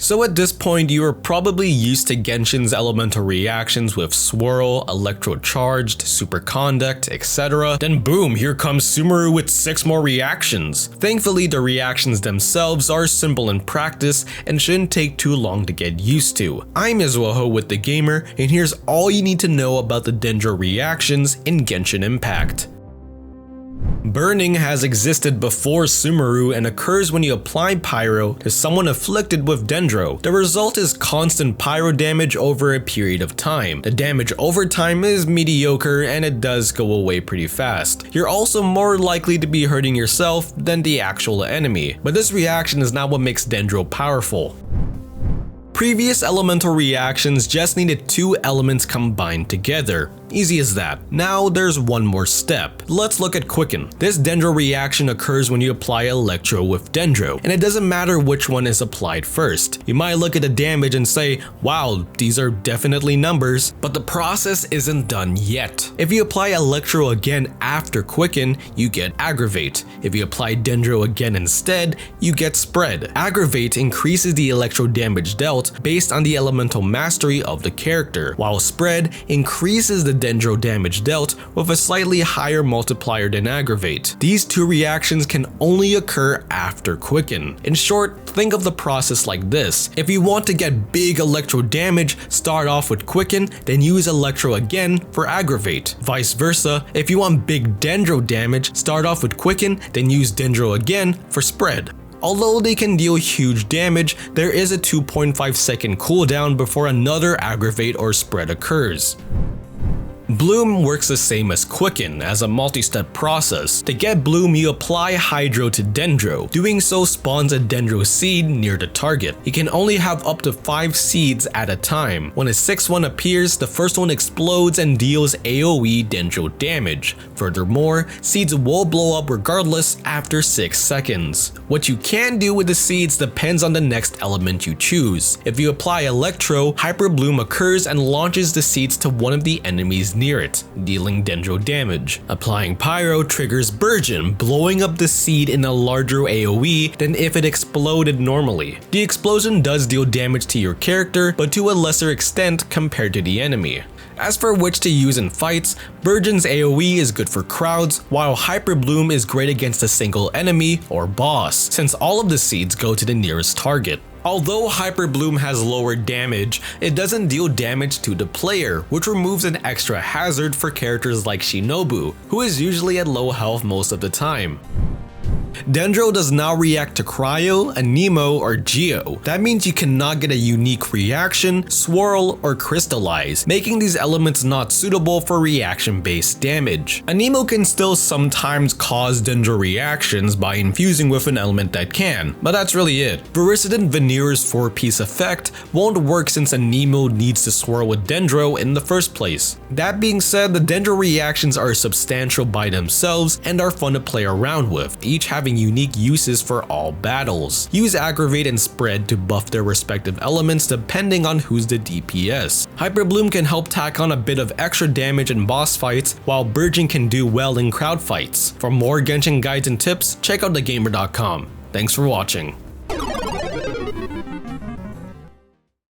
So at this point, you are probably used to Genshin's elemental reactions with Swirl, Electrocharged, Superconduct, etc. Then boom, here comes Sumeru with 6 more reactions. Thankfully, the reactions themselves are simple in practice and shouldn't take too long to get used to. I'm Izuaho with The Gamer, and here's all you need to know about the Dendro reactions in Genshin Impact. Burning has existed before Sumeru and occurs when you apply pyro to someone afflicted with Dendro. The result is constant pyro damage over a period of time. The damage over time is mediocre and it does go away pretty fast. You're also more likely to be hurting yourself than the actual enemy, but this reaction is not what makes Dendro powerful. Previous elemental reactions just needed 2 elements combined together. Easy as that. Now there's one more step. Let's look at Quicken. This Dendro reaction occurs when you apply Electro with Dendro, and it doesn't matter which one is applied first. You might look at the damage and say, wow, these are definitely numbers, but the process isn't done yet. If you apply Electro again after Quicken, you get Aggravate. If you apply Dendro again instead, you get Spread. Aggravate increases the Electro damage dealt based on the elemental mastery of the character, while Spread increases the Dendro damage dealt with a slightly higher multiplier than Aggravate. These 2 reactions can only occur after Quicken. In short, think of the process like this. If you want to get big Electro damage, start off with Quicken, then use Electro again for Aggravate. Vice versa, if you want big Dendro damage, start off with Quicken, then use Dendro again for Spread. Although they can deal huge damage, there is a 2.5 second cooldown before another Aggravate or Spread occurs. Bloom works the same as Quicken as a multi-step process. To get Bloom, you apply Hydro to Dendro. Doing so spawns a Dendro seed near the target. You can only have up to 5 seeds at a time. When a 6th one appears, the first one explodes and deals AoE Dendro damage. Furthermore, seeds will blow up regardless after 6 seconds. What you can do with the seeds depends on the next element you choose. If you apply Electro, Hyperbloom occurs and launches the seeds to one of the enemies near it, dealing Dendro damage. Applying Pyro triggers Burgeon, blowing up the seed in a larger AoE than if it exploded normally. The explosion does deal damage to your character, but to a lesser extent compared to the enemy. As for which to use in fights, Burgeon's AoE is good for crowds, while Hyperbloom is great against a single enemy or boss, since all of the seeds go to the nearest target. Although Hyperbloom has lower damage, it doesn't deal damage to the player, which removes an extra hazard for characters like Shinobu, who is usually at low health most of the time. Dendro does not react to Cryo, Anemo, or Geo. That means you cannot get a unique reaction, swirl, or crystallize, making these elements not suitable for reaction-based damage. Anemo can still sometimes cause Dendro reactions by infusing with an element that can, but that's really it. Vericident Veneer's 4-piece effect won't work since Anemo needs to swirl with Dendro in the first place. That being said, the Dendro reactions are substantial by themselves and are fun to play around with, each having unique uses for all battles. Use Aggravate and Spread to buff their respective elements depending on who's the DPS. Hyperbloom can help tack on a bit of extra damage in boss fights, while Burgeon can do well in crowd fights. For more Genshin guides and tips, check out thegamer.com. Thanks for watching.